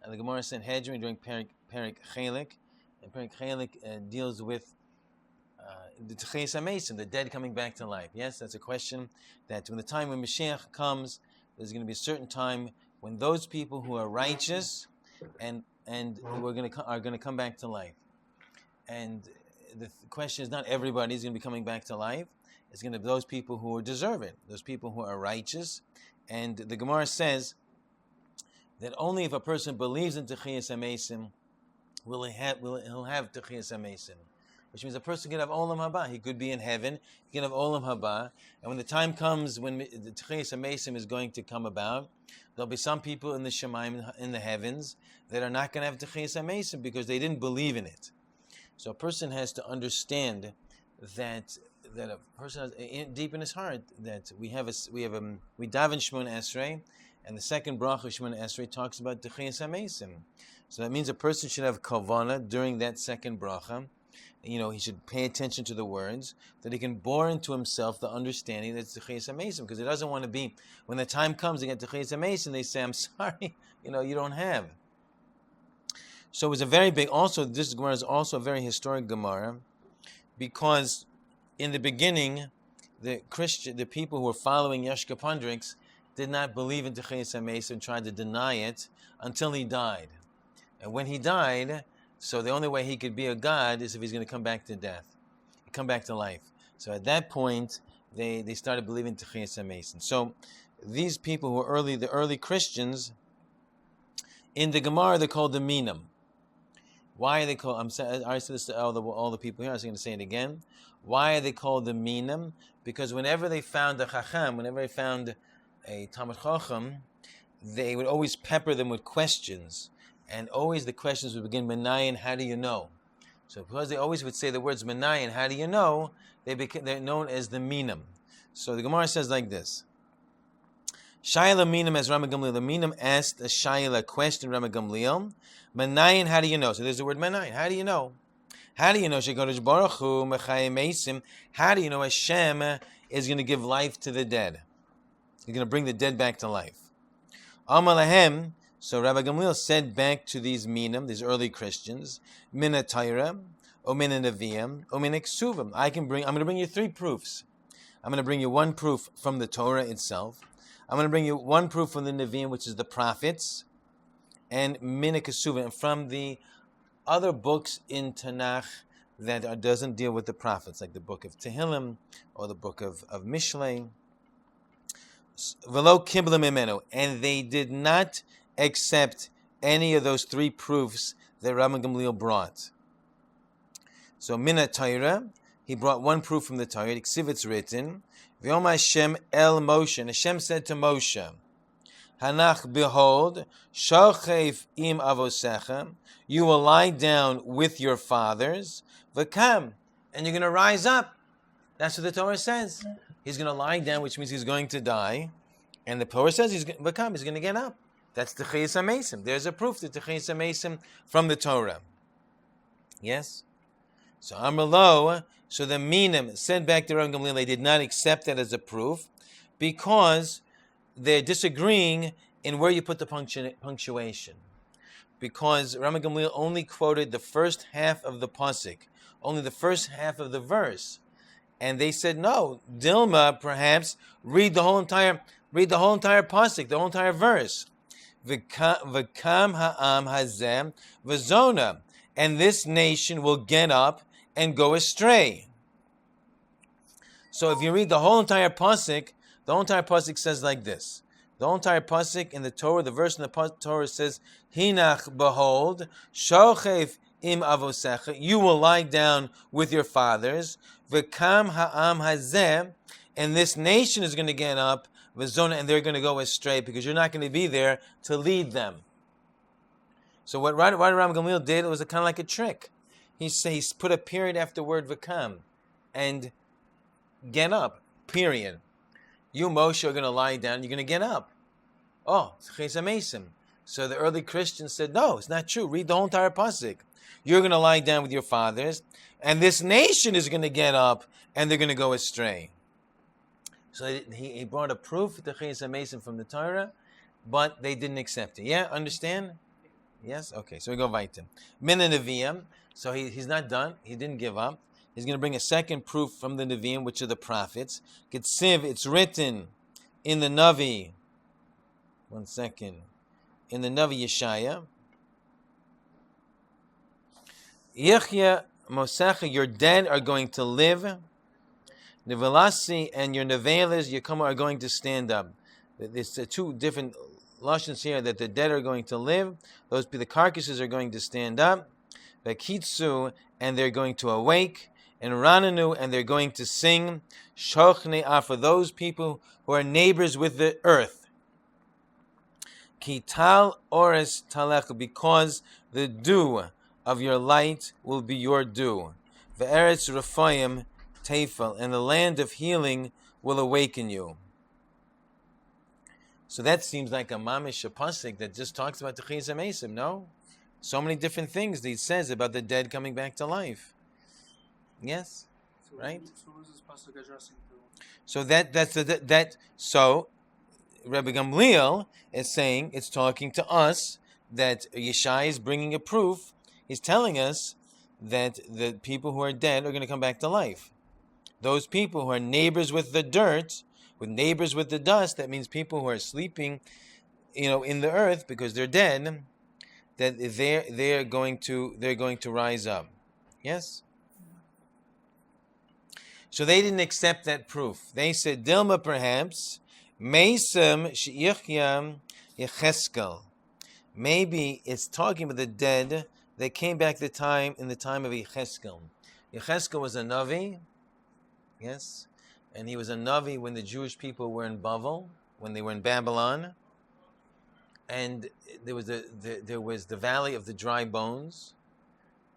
and the Gemara Sanhedrin during Perik Chelik, and Perik Chelik deals with the Techiyas HaMesim, the dead coming back to life. Yes, that's a question that when the time when Mashiach comes, there's going to be a certain time when those people who are righteous and are going to come back to life. And the question is, not everybody is going to be coming back to life. It's going to be those people who deserve it, those people who are righteous. And the Gemara says that only if a person believes in Techiyas HaMesim will he'll have Techiyas HaMesim, which means a person can have Olam Haba. He could be in heaven, he can have Olam Haba. And when the time comes when the Techiyas HaMesim is going to come about, there'll be some people in the Shemaim, in the heavens, that are not going to have Techiyas HaMesim because they didn't believe in it. So a person has to understand that a person has deep in his heart that we daven Shmon Esrei, and the second bracha of Shmon Esrei talks about Techiyas HaMesim. So that means a person should have kavana during that second bracha. He should pay attention to the words, that he can bore into himself the understanding that it's Techiyas HaMesim, because he doesn't want to be, when the time comes to get Techiyas HaMesim, they say, I'm sorry, you don't have. So it was a very big, also, this Gemara is also a very historic Gemara, because in the beginning, the people who were following Yeshka Pundrix did not believe in Techiyas HaMesim and tried to deny it until he died. And when he died, so the only way he could be a god is if he's going to come back to life. So at that point, they started believing Techiyas HaMesim. So these people who were the early Christians, in the Gemara they're called the Minim. Why are they called? I said this to all the people here. I was going to say it again. Why are they called the Minim? Because whenever they found a Chacham, whenever they found a Talmid Chacham, they would always pepper them with questions. And always the questions would begin, Menayin, how do you know? So because they always would say the words Menayin, how do you know? They're known as the Minim. So the Gemara says like this. Shaila Minim as Rabbi Gamliel. The Minim asked a Shaila question, Rabbi Gamliel. Menayin, how do you know? So there's the word Menayin. How do you know? How do you know Shekodesh Baruch Hu Mechayim Mesim? How do you know Hashem is going to give life to the dead? He's going to bring the dead back to life. Amalahem. So Rabbi Gamliel said back to these Minim, these early Christians, Mina Torah, O Mina Neviim, O Mina Ksuvim. I'm going to bring you three proofs. I'm going to bring you one proof from the Torah itself. I'm going to bring you one proof from the Neviim, which is the prophets, and Mina Ksuvim, from the other books in Tanakh that doesn't deal with the prophets, like the book of Tehillim or the book of Mishlei. Velo Kibla Mimenu, and they did not accept any of those three proofs that Rabbi Gamliel brought. So Mina Torah, he brought one proof from the Torah. It's written, V'yom Hashem el Moshe, and Hashem said to Moshe, Hanach, behold, Shochev im avosecha, you will lie down with your fathers, V'kam, and you're going to rise up. That's what the Torah says. He's going to lie down, which means he's going to die, and the Torah says he's going to get up. That's the Techiyas HaMesim. There's a proof to Techiyas HaMesim from the Torah. Yes? So Amrlo, so the Minim said back to Rabbi Gamliel, they did not accept that as a proof because they're disagreeing in where you put the punctuation. Because Rabbi Gamliel only quoted the first half of the pasuk, only the first half of the verse. And they said, no, Dilma, perhaps, read the whole entire pasuk, the whole entire verse. V'kam ha'am hazem v'zona, and this nation will get up and go astray. So if you read the whole entire pasuk says like this. The whole entire pasuk in the Torah, the verse in the Torah says, Hinach, behold, shochev im avosecha, you will lie down with your fathers. V'kam ha'am hazem, and this nation is going to get up, and they're going to go astray because you're not going to be there to lead them. So what Rabbi Gamliel did, it was kind of like a trick. He put a period after the word v'kam and get up, period. You, Moshe, are going to lie down, you're going to get up. Oh, it's Techiyas HaMesim. So the early Christians said, no, it's not true. Read the whole entire pasuk. You're going to lie down with your fathers, and this nation is going to get up, and they're going to go astray. So he brought a proof to Techiyas HaMesim from the Torah, but they didn't accept it. Yeah, understand? Yes? Okay, so we go weiter. Min Nevi'im. So he's not done. He didn't give up. He's going to bring a second proof from the Nevi'im, which are the prophets. Ketziv, it's written in the Navi. One second. In the Navi Yeshaya. Yechya Mosecha, your dead are going to live. Nivelasi and your nevelas, Yekama, are going to stand up. There's two different lashons here that the dead are going to live. The carcasses are going to stand up. Vakitsu, and they're going to awake. And Rananu, and they're going to sing. Shochne are for those people who are neighbors with the earth. Kital ores talech, because the dew of your light will be your dew. Ve'eretz Rephaim Tefel, and the land of healing will awaken you. So that seems like a mamish pasuk that just talks about the Techiyas HaMesim, no? So many different things that he says about the dead coming back to life. Yes? So right? So what is this pasuk addressing to? So so Rabbi Gamliel is saying, it's talking to us, that Yeshai is bringing a proof. He's telling us that the people who are dead are going to come back to life. Those people who are neighbors with the dirt, with neighbors with the dust, that means people who are sleeping, in the earth because they're dead, that they're going to rise up. Yes? So they didn't accept that proof. They said, Dilma perhaps, Meisem She'ichyam Yecheskel. Maybe it's talking about the dead that came back in the time of Yecheskel. Yecheskel was a Navi, yes, and he was a Navi when the Jewish people were in Bavel, when they were in Babylon, and there was the valley of the dry bones,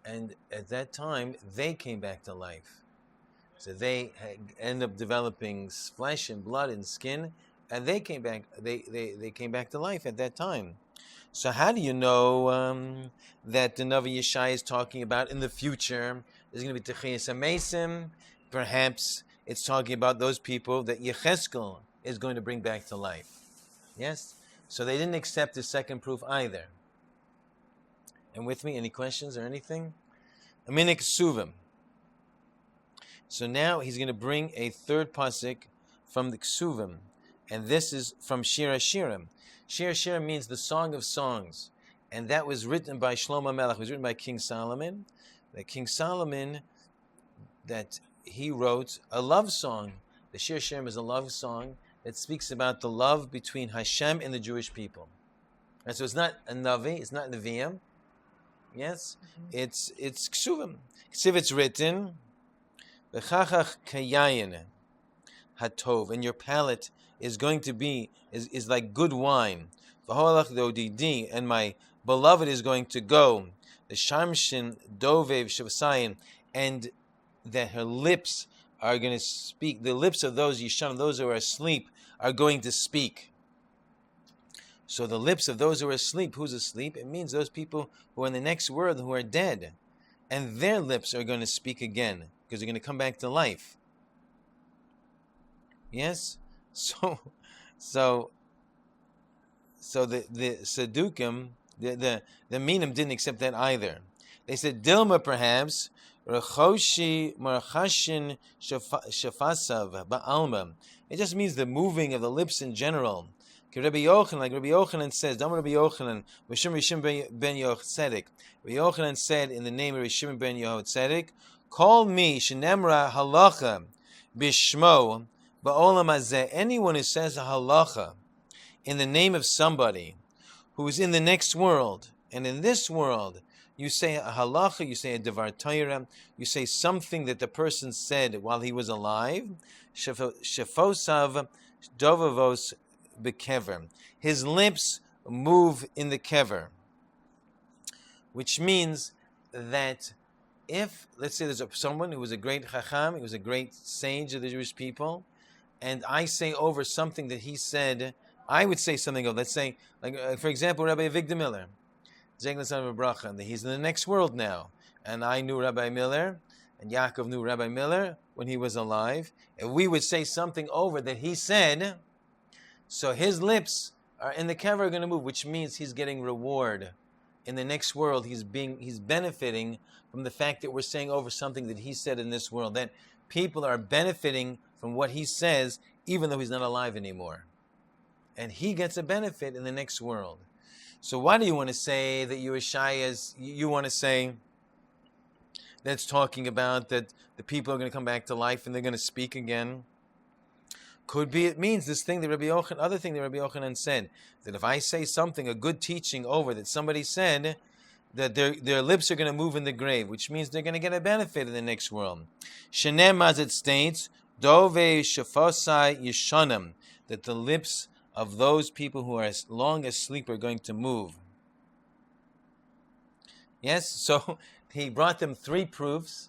and at that time they came back to life. So they end up developing flesh and blood and skin, and they came back. They came back to life at that time. So how do you know that the Navi Yeshai is talking about in the future there's going to be Techiyas HaMesim? Perhaps it's talking about those people that Yecheskel is going to bring back to life. Yes? So they didn't accept the second proof either. And with me, any questions or anything? Aminik Suvim. So now he's going to bring a third pasuk from the Ksuvim, and this is from Shir HaShirim. Shir HaShirim means the Song of Songs, and that was written by Shlomo Melech. It was written by King Solomon. That King Solomon, that he wrote a love song. The Shir HaShirim is a love song that speaks about the love between Hashem and the Jewish people. And so it's not a Navi, it's not Nevi'im. Yes, it's Ksuvim. Ksiv, it's written. V'chachach kayayin hatov, and your palate is going to be is like good wine. V'holach dodidi, and my beloved is going to go. The shamshin dovev shavasayin, and that her lips are going to speak. The lips of those yishan, those who are asleep, are going to speak. So the lips of those who are asleep, who's asleep? It means those people who are in the next world who are dead, and their lips are going to speak again, because they're going to come back to life. Yes? So the Sadukim, the Minim didn't accept that either. They said, Dilma perhaps, Rechoshi Marchashin Shafasav Ba'alma. It just means the moving of the lips in general. Like Rabbi Yochanan says, Dam Rabbi Yochanan, Rishim ben Yochzedek. Rabbi Yochanan said in the name of Rishim ben Yochzedek, call me shenemra halacha bishmo ba'olam hazeh. Anyone who says a halacha in the name of somebody who is in the next world, and in this world, you say a halacha, you say a devar Torah, you say something that the person said while he was alive. Shefosav dovavos bekever. His lips move in the kever, which means that if, let's say there's someone who was a great chacham, he was a great sage of the Jewish people, and I say over something that he said, I would say something of, let's say, for example, Rabbi Avigdor Miller, that he's in the next world now, and I knew Rabbi Miller, and Yaakov knew Rabbi Miller when he was alive, and we would say something over that he said, so his lips are in the kever are going to move, which means he's getting reward in the next world, he's benefiting from the fact that we're saying over something that he said in this world, that people are benefiting from what he says, even though he's not alive anymore. And he gets a benefit in the next world. So why do you want to say that you want to say that's talking about that the people are going to come back to life and they're going to speak again? Could be it means this thing that other thing that Rabbi Yochanan said, that if I say something, a good teaching over that somebody said, that their lips are going to move in the grave, which means they're going to get a benefit in the next world. Shenem, as it states, Dove Shafosai Yeshanim, that the lips of those people who are as long asleep are going to move. Yes, so he brought them 3 proofs,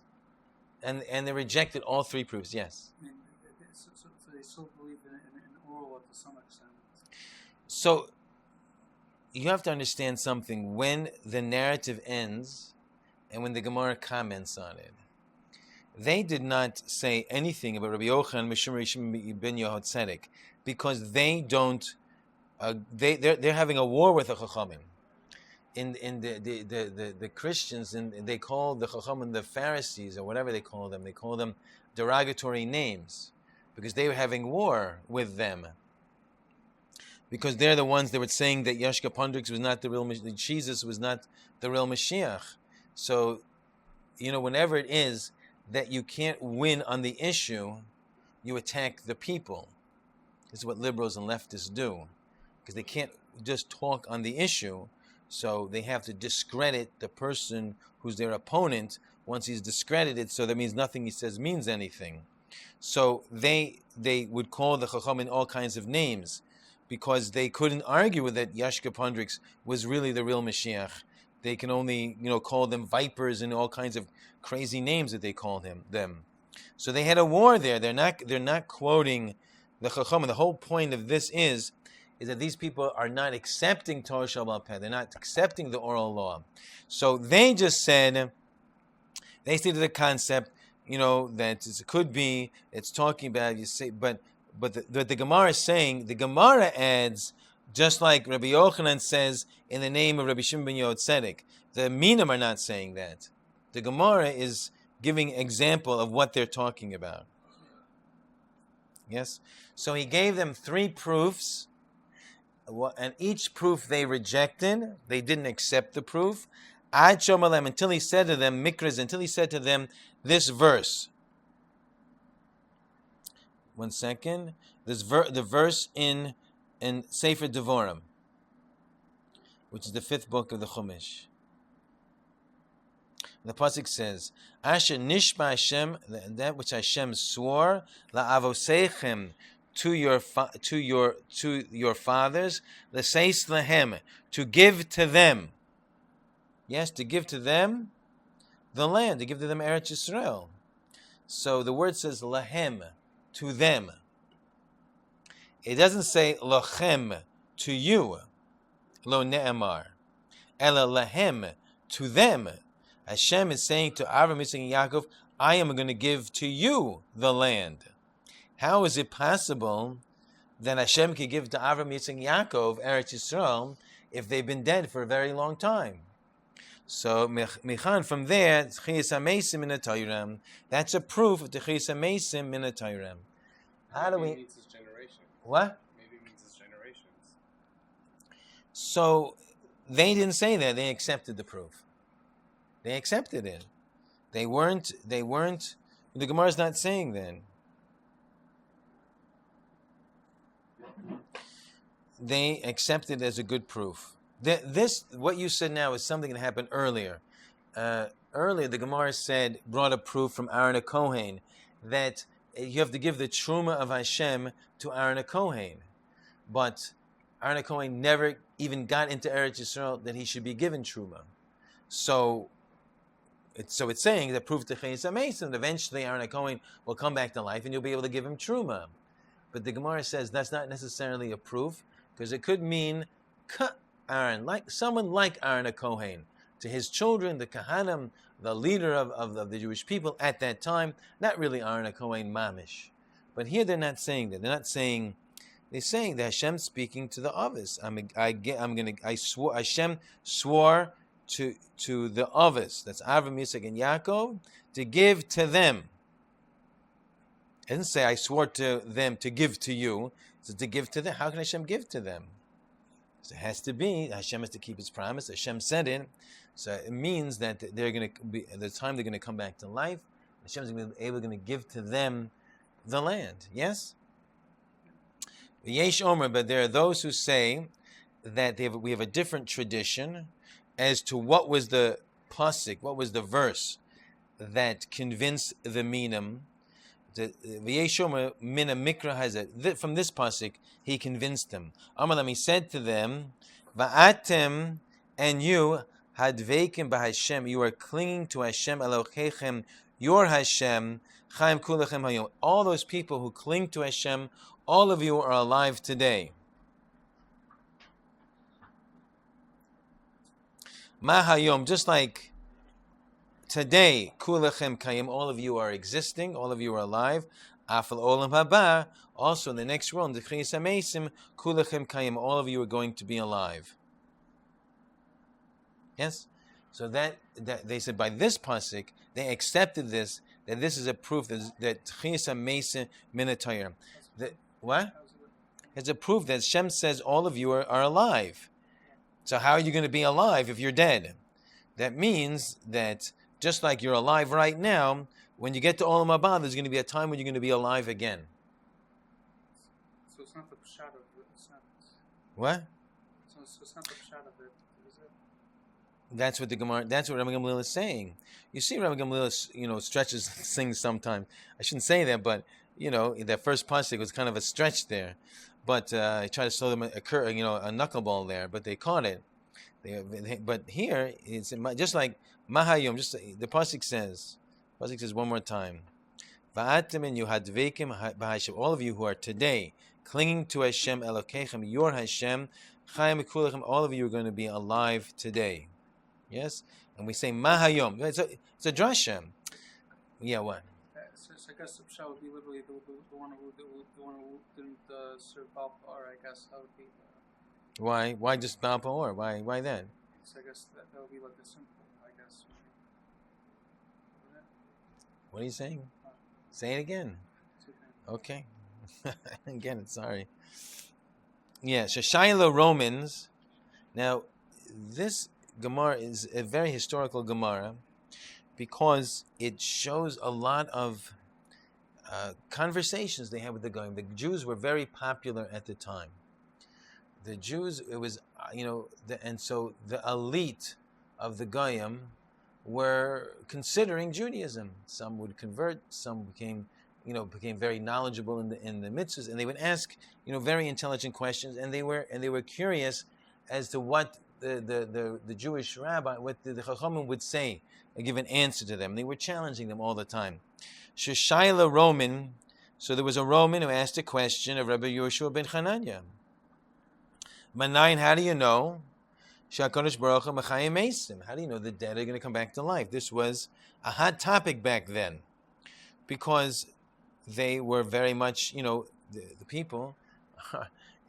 and they rejected all 3 proofs. Yes. So they still believe in oral to some extent. So you have to understand something. When the narrative ends, and when the Gemara comments on it, they did not say anything about Rabbi Yochanan Mishum ben Yehotzedek, because they don't. They're having a war with the Chachamim. In the Christians, and they call the Chachamim the Pharisees, or whatever they call them. They call them derogatory names because they were having war with them. Because they're the ones that were saying that Yashka Pondrix was not the real Mashiach, Jesus was not the real Mashiach. So, whenever it is that you can't win on the issue, you attack the people. This is what liberals and leftists do. Because they can't just talk on the issue, so they have to discredit the person who's their opponent once he's discredited, so that means nothing he says means anything. So they would call the Chachamim all kinds of names, because they couldn't argue with that Yashka Pondrix was really the real Mashiach. They can only, call them vipers and all kinds of crazy names that they called them. So they had a war there. They're not quoting the Chachamim. The whole point of this is that these people are not accepting Torah Shabbat Peh. They're not accepting the oral law. So they just said, they stated the concept, that it could be, it's talking about, you say, but the Gemara is saying, the Gemara adds, just like Rabbi Yochanan says in the name of Rabbi Shimon ben Yotzedek. The Minim are not saying that. The Gemara is giving example of what they're talking about. Yes? So he gave them 3 proofs, and each proof they rejected. They didn't accept the proof. Ad shomalem, until he said to them, Mikras, until he said to them this verse. One second. The verse in Sefer Devorim, which is the 5th book of the Chumash. The pasuk says, "Asher nishba Hashem," that which Hashem swore, la'avoseichem, to your fathers, l'seis lehem, to give to them. Yes, to give to them the land, to give to them Eretz Yisrael. So the word says lahem, to them. It doesn't say lochem, to you, lo ne'emar, ela lahem, to them. Hashem is saying to Avram, Yitzchak, and Yaakov, I am going to give to you the land. How is it possible that Hashem can give to Avram, Yitzchak, and Yaakov Eretz Yisrael if they've been dead for a very long time? So, Michan, from there, Chiyas HaMeisim min HaTorah, that's a proof of the Chiyas HaMeisim min HaTorah. How do we... Maybe it means his generation. What? Maybe it means his generations. So, they didn't say that. They accepted the proof. They accepted it. They weren't, the Gemara is not saying then. They accepted it as a good proof. This, what you said now, is something that happened earlier. Earlier, the Gemara brought a proof from Aaron HaKohen that you have to give the Truma of Hashem to Aaron HaKohen. But Aaron HaKohen never even got into Eretz Yisrael that he should be given Truma. So it's saying that proof to Chiyas HaMeisim, and eventually Aaron HaKohen will come back to life and you'll be able to give him Truma. But the Gemara says that's not necessarily a proof, because it could mean Aaron, like someone like Aaron HaKohen, to his children, the Kahanim, the leader of the Jewish people at that time, not really Aaron HaKohen mamish. But here they're not saying that. They're saying that Hashem's speaking to the Avis. Hashem swore to the Avos, that's Avram, Yitzchak, and Yaakov, to give to them. It doesn't say I swore to them to give to you. So to give to them. How can Hashem give to them? So it has to be, Hashem has to keep his promise. Hashem said it. So it means that they're going to be, at the time they're going to come back to life, Hashem is going to give to them the land. Yes? Yesh Omer, but there are those who say that we have a different tradition as to what was the pasuk, what was the verse that convinced the minim. V'yesh Omer mina mikra hazeh. From this pasuk, he convinced them. Amalam, he said to them, "Va'atem, and you hadveikim b'Hashem, you are clinging to Hashem Elohechem, your Hashem, Chaim kulachem hayom." All those people who cling to Hashem, all of you are alive today. Ma hayom, just like today, kulachem kayim, all of you are existing, all of you are alive. Afal olam haba, also in the next world, the Chiyas HaMeisim, kulachem kayim, all of you are going to be alive. Yes? So that they said by this pasuk, they accepted this, that this is a proof that Chiyas HaMeisim minatayr. What? It's a proof that Shem says all of you are alive. So how are you going to be alive if you're dead? That means that just like you're alive right now, when you get to Olam Haba, there's going to be a time when you're going to be alive again. So it's not the pshat of it. What? So it's not the pshat of it, is it? That's what the Gemara. That's what Rabbi Gamliel is saying. You see, Rabbi Gamliel, stretches things sometimes. I shouldn't say that, but that first pasuk was kind of a stretch there. But he tried to throw them a knuckleball there, but they caught it. But here it's just like Mahayom. Just the pasuk says one more time. Va'atem and yuhadveikim b'Hashem. All of you who are today clinging to Hashem Elokechem, your Hashem, Chaim Kulechem. All of you are going to be alive today. Yes, and we say Mahayom. It's a drasha. Yeah, what? So I guess the pshat would be literally the one who didn't serve Baal Peor. I guess that would be. Why? Why just Baal Peor? Why that? So I guess that would be like the simple. I guess. What are you saying? Say it again. Okay. Again, sorry. Yeah, Shashayla Romans. Now, this Gemara is a very historical Gemara because it shows a lot of conversations they had with the Goyim. The Jews were very popular at the time. The Jews, it was, and so the elite of the Goyim were considering Judaism. Some would convert, some became very knowledgeable in the mitzvahs, and they would ask, very intelligent questions, and they were curious as to what the Jewish rabbi, what the Chachamim would say, and give an answer to them. They were challenging them all the time. Sheshayla Roman, so there was a Roman who asked a question of Rabbi Yoshua ben Chananya. Manayin, how do you know? Shakadosh Baruch Hu Mechayim Meisim. How do you know the dead are going to come back to life? This was a hot topic back then, because they were very much, the people,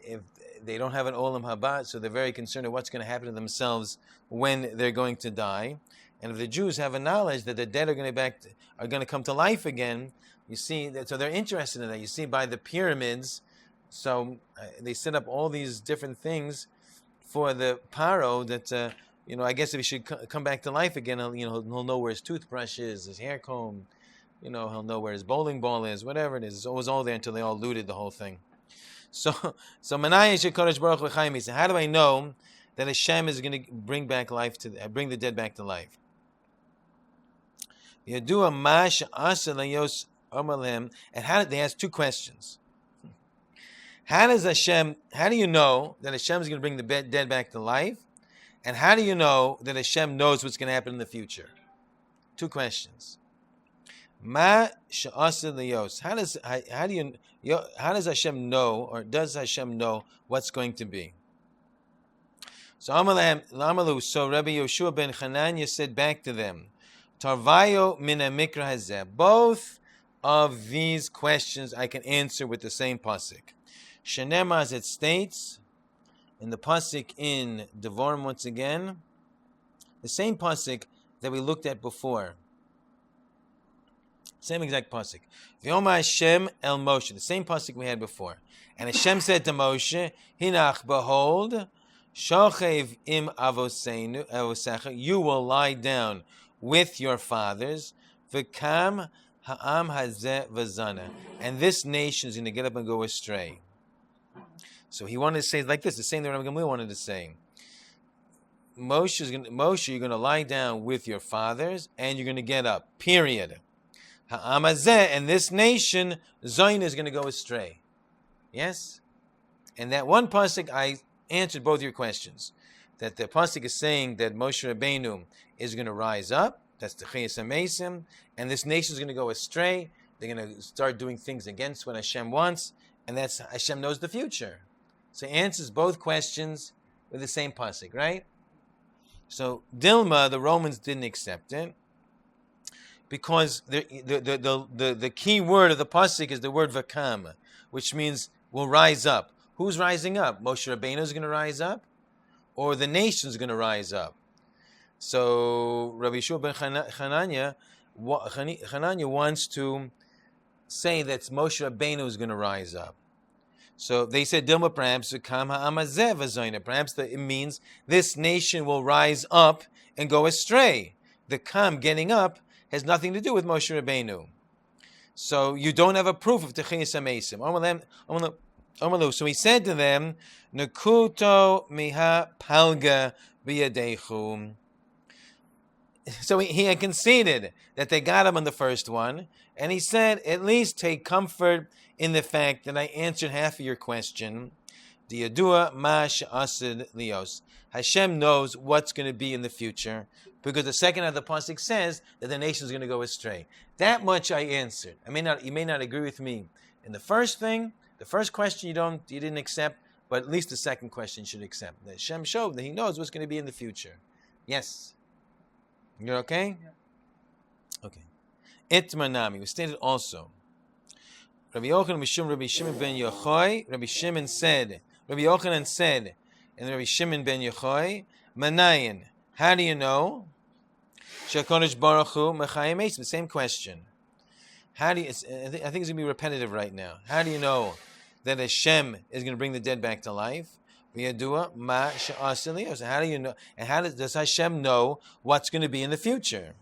if they don't have an Olam Haba, so they're very concerned of what's going to happen to themselves when they're going to die. And if the Jews have a knowledge that the dead are going to come to life again, you see that, so they're interested in that. You see by the pyramids, so they set up all these different things for the paro that I guess if he should come back to life again, he'll know where his toothbrush is, his hair comb, he'll know where his bowling ball is, whatever it is. It was all there until they all looted the whole thing. So Manaya Shekadosh Baruch Hu Chaim Yisrael. How do I know that Hashem is going to bring the dead back to life? Yadua Mash Asa Layos Amalem. And they ask two questions. How do you know that Hashem is going to bring the dead back to life? And how do you know that Hashem knows what's going to happen in the future? Two questions. Ma she'asa liyos. How does Hashem know, or does Hashem know what's going to be? So Amalu, so Rabbi Yoshua ben Chananya said back to them, Tarvayo mina mikra hazeh. Both of these questions I can answer with the same pasuk. Shenema, as it states in the pasuk in Devarim once again, the same pasuk that we looked at before. Same exact pasuk. V'yomar Hashem el Moshe, the same pasuk we had before. And Hashem said to Moshe, Hinach, behold, shochev im avosecha, you will lie down with your fathers, v'kam ha'am hazeh v'zana, and this nation is going to get up and go astray. So he wanted to say it like this, the same thing Rabbi Gamliel wanted to say. Moshe, you're going to lie down with your fathers, and you're going to get up, period. Ha'am hazeh, and this nation, Zion, is going to go astray. Yes? And that one pasuk, I answered both your questions. That the pasuk is saying that Moshe Rabbeinu is going to rise up. That's the Chiyas HaMesim. And this nation is going to go astray. They're going to start doing things against what Hashem wants. And that's Hashem knows the future. So he answers both questions with the same pasuk, right? So Dilma, the Romans didn't accept it. Because the key word of the pasuk is the word vakam, which means will rise up. Who's rising up? Moshe Rabbeinu is going to rise up, or the nation is going to rise up. So Rabbi Yeshua ben Hananya wants to say that Moshe Rabbeinu is going to rise up. So they said, Dilma, perhaps perhaps it means this nation will rise up and go astray. The kam, getting up, has nothing to do with Moshe Rabbeinu. So you don't have a proof of Techiyas HaMesim. So he said to them, Nakuto miha palga biyadechu. So he had conceded that they got him on the first one, and he said, at least take comfort in the fact that I answered half of your question. Diyadua ma she'asid lios. Hashem knows what's going to be in the future, because the second half of the pasuk says that the nation is going to go astray. That much I answered. You may not agree with me in the first thing. The first question you didn't accept, but at least the second question you should accept. That Hashem showed that He knows what's going to be in the future. Yes. You're okay? Yeah. Okay. Itmanami. We stated also. Rabbi Yochanan Rabbi Shimon ben Yochai. Rabbi Yochanan said, and Rabbi Shimon ben Yochai, Manayin. How do you know? Shekodesh Baruch Hu Mechayim Eisim. The same question. How do you? I think it's going to be repetitive right now. How do you know that Hashem is going to bring the dead back to life? V'yadua ma she'asa lios. How do you know? And how does Hashem know what's going to be in the future?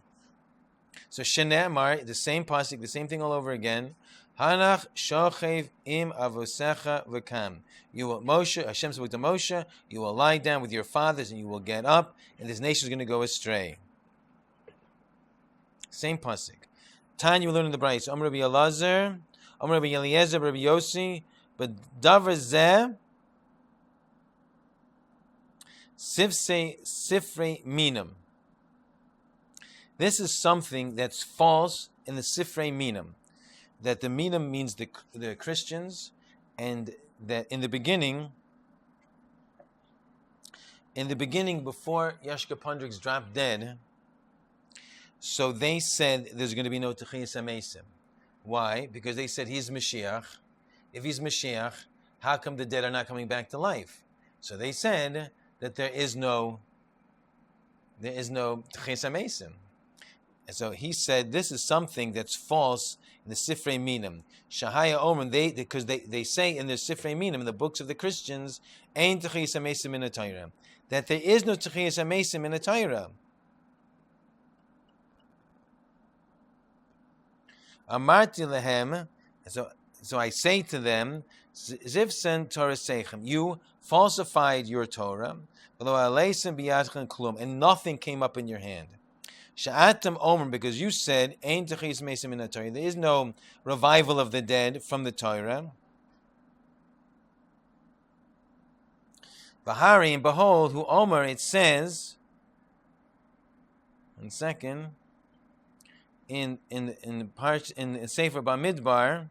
So Shene'amar, the same pasuk, the same thing all over again. Hanach shochev im avosecha v'kam. You will, Moshe, Hashem spoke to Moshe, you will lie down with your fathers and you will get up, and this nation is going to go astray. Same pasuk. Tanya, we learn in the Brayos. Amar Rabbi Elazar, Amar Rabbi Eliezer, Rabbi Yossi, but davar zeh sifrei minam. This is something that's false in the sifrei minam. That the minam means the Christians, and that in the beginning, before Yashka Pundrix dropped dead, so they said there's going to be no Techiyas HaMesim. Why? Because they said he's Mashiach. If he's Mashiach, how come the dead are not coming back to life? So they said that there is no Techiyas HaMesim. And so he said this is something that's false in the Sifrei Minam. Shahaya Omer, because they say in the Sifrei Minam, in the books of the Christians, Ein Techiyas HaMesim in a Torah, that there is no Techiyas HaMesim in a Torah. Amarti lehem, so I say to them, Zivsen Torah Seichem, you falsified your Torah, and nothing came up in your hand. Sha'atam Omer, because you said, Ein Techiyas HaMesim in a Torah, there is no revival of the dead from the Torah. V'hari, and behold, who Omer, it says, 1 second, in Sefer Bamidbar,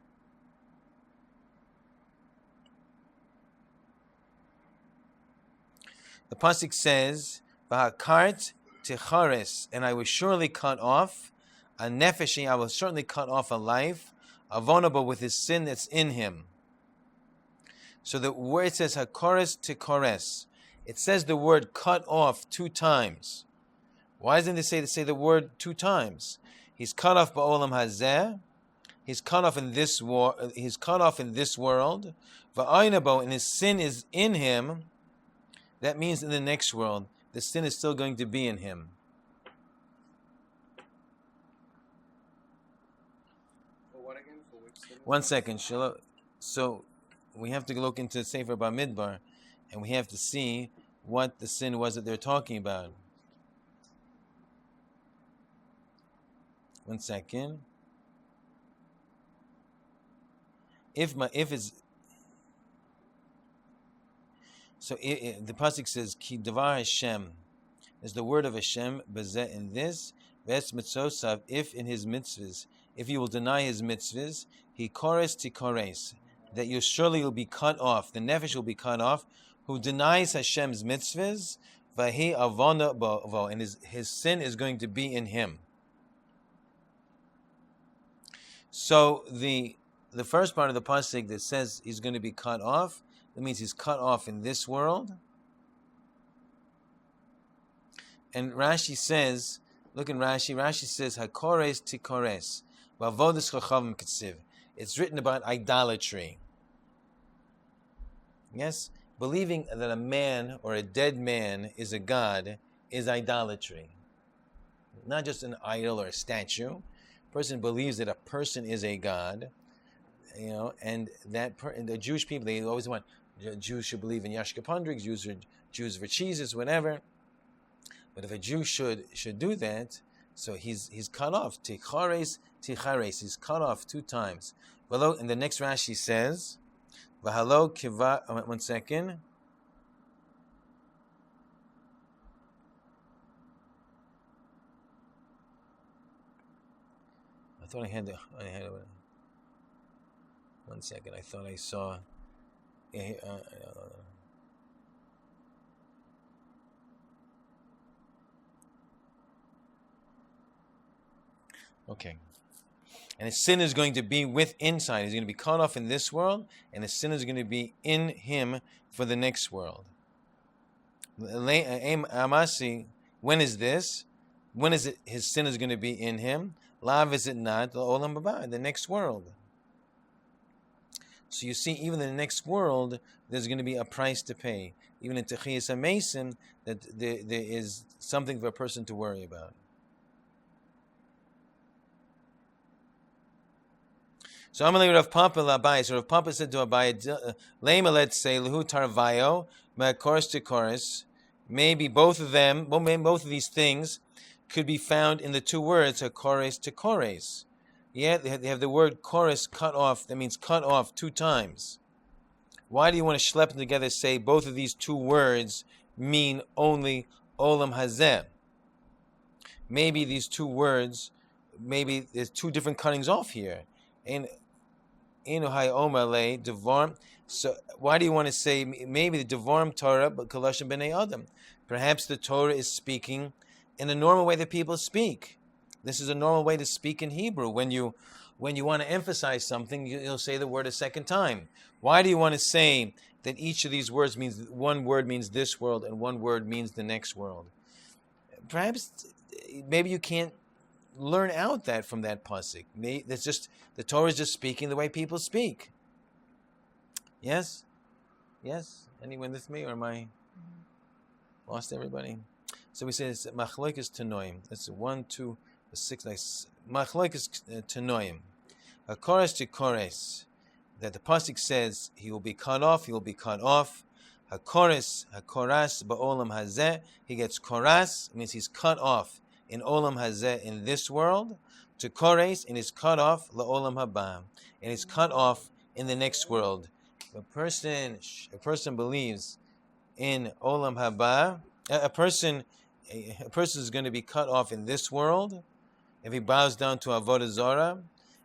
the pasuk says, "V'hakart tichares," and I will surely cut off a nefeshi. I will certainly cut off a life, avonable with his sin that's in him. So the word says "hakares tichares." It says the word "cut off" 2 times. Why doesn't they say the word 2 times? He's cut off ba'olam hazeh. He's cut off in this war. He's cut off in this world. Va'aynabo, and his sin is in him. That means in the next world, the sin is still going to be in him. For what again? For which sin? 1 second, Shiloh. So we have to look into Sefer Bamidbar, and we have to see what the sin was that they're talking about. 1 second. If it's so, the pasuk says ki davar Hashem is the word of Hashem bezeh in this ves mitzosav, if in his mitzvahs, if you will deny his mitzvahs, he kores tikores, that you surely will be cut off, the nefesh will be cut off who denies Hashem's mitzvahs, vahi avona bo, and his sin is going to be in him. So the first part of the pasuk that says he's going to be cut off, that means he's cut off in this world. And Rashi says, look in Rashi. Rashi says, "Hakores tikores, v'avodas chachavim ketziv." It's written about idolatry. Yes, believing that a man or a dead man is a god is idolatry. Not just an idol or a statue. A person believes that a person is a god. And the Jewish people, they always want Jews should believe in Yashkapundriks, Jews for cheeses, whatever. But if a Jew should do that, so he's cut off. Tichares, he's cut off 2 times. And the next Rashi says, V'halo kiva. 1 second. I thought I had it. 1 second. I thought I saw. Okay. And his sin is going to be inside. He's going to be cut off in this world, and his sin is going to be in him for the next world. Amasi, when is this? When is it his sin is going to be in him? Lav, is it not? The next world. So you see, even in the next world, there's going to be a price to pay. Even in Techiyas HaMesim, that there is something for a person to worry about. So Amalei Rav Papa Labai. So Rav Papa said to Abai, Lema, let's say, Lehu Tarvayo, Ma'akores to Kores. Maybe both of these things could be found in the 2 words, Hakores to Kores. Yeah, they have the word chorus, cut off. That means cut off 2 times. Why do you want to schlep them together, say both of these 2 words mean only Olam Hazeh? Maybe these 2 words, maybe there's 2 different cuttings off here. So why do you want to say maybe the Devarim Torah, but Kalashim B'nei Adam? Perhaps the Torah is speaking in a normal way that people speak. This is a normal way to speak in Hebrew. When you want to emphasize something, you'll say the word a second time. Why do you want to say that each of these words means, 1 word means this world and 1 word means the next world? Perhaps, maybe you can't learn out that from that pasuk. That's just, the Torah is just speaking the way people speak. Yes? Yes? Anyone with me, or am I lost everybody? So we say it's Machlokes Tanoim. That's 1, 2, 6, Machlokes Tanoim. Hakores to Kores. That the pasuk says he will be cut off. Hakoras ba'olam hazeh. He gets koras, means he's cut off in olam hazeh, in this world. To kores, and he's cut off la'olam haba, and he's cut off in the next world. If a person believes in olam haba, a person is going to be cut off in this world if he bows down to avodah zarah,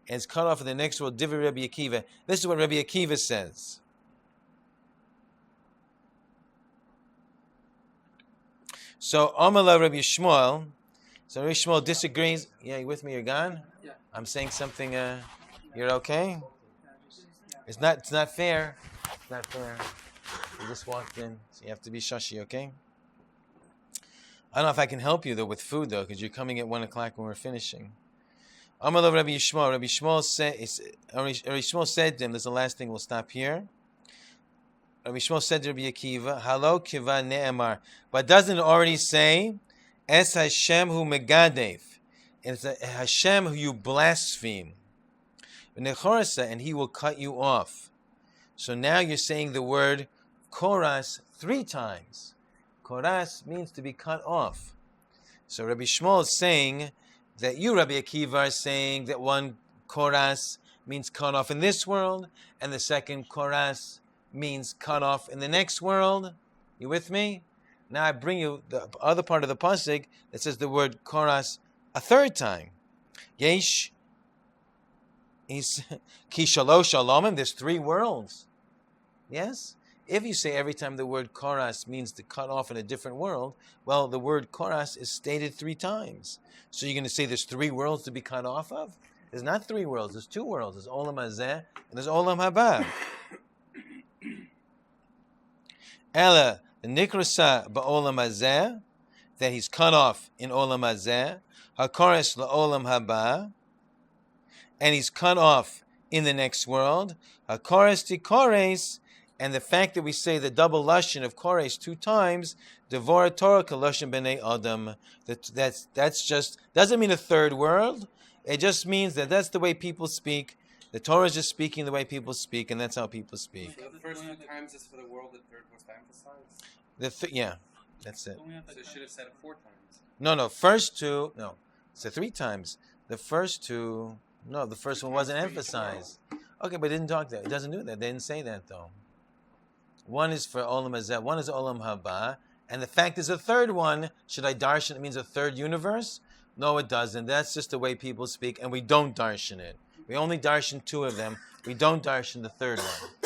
and is cut off in the next world. Divrei Rabbi Akiva. This is what Rabbi Akiva says. So Amala Rabbi Shmuel. So Rabbi Shmuel disagrees. Yeah, you with me? You're gone. Yeah. I'm saying something. You're okay. It's not fair. It's not fair. You just walked in, so you have to be shashi. Okay. I don't know if I can help you though with food though, because you're coming at 1 o'clock when we're finishing. Amar Rabbi Yishmael. Rabbi Yishmael said to him, this is the last thing, we'll stop here. Rabbi Yishmael said to Rabbi Akiva, Halo kiva ne'emar. But doesn't it already say, Es Hashem hu megadev? And it's a Hashem who you blaspheme. And he will cut you off. So now you're saying the word koras 3 times. Koras means to be cut off. So Rabbi Shmuel is saying that you, Rabbi Akiva, are saying that one koras means cut off in this world, and the second koras means cut off in the next world. You with me? Now I bring you the other part of the pasuk that says the word koras a 3rd time. Yesh is ki shalosh shalomim. There's 3 worlds. Yes? If you say every time the word koras means to cut off in a different world, well, the word koras is stated 3 times. So you're going to say there's 3 worlds to be cut off of? There's not 3 worlds. There's 2 worlds. There's olam hazeh and there's olam haba. Ella, the nikrasa ba'olam hazeh, that he's cut off in olam hazeh, hakoras la'olam haba, and he's cut off in the next world, hakoras tikores. And the fact that we say the double lashon of Koresh 2 times, Devora Torah Kaloshin B'nei Adam, that's just, doesn't mean a 3rd world. It just means that that's the way people speak. The Torah is just speaking the way people speak, and that's how people speak. So the first 2 times is for the world, the 3rd was to emphasize? Yeah, that's it. So it should have said it 4 times. No, first 2, no. So 3 times. The first 2, no, the first one wasn't emphasized. Okay, but it didn't talk that. It doesn't do that. They didn't say that, though. One is for Olam Hazeh, one is Olam Haba, and the fact is a 3rd one, should I darshan, it means a 3rd universe? No, it doesn't. That's just the way people speak, and we don't darshan it. We only darshan 2 of them. We don't darshan the 3rd one.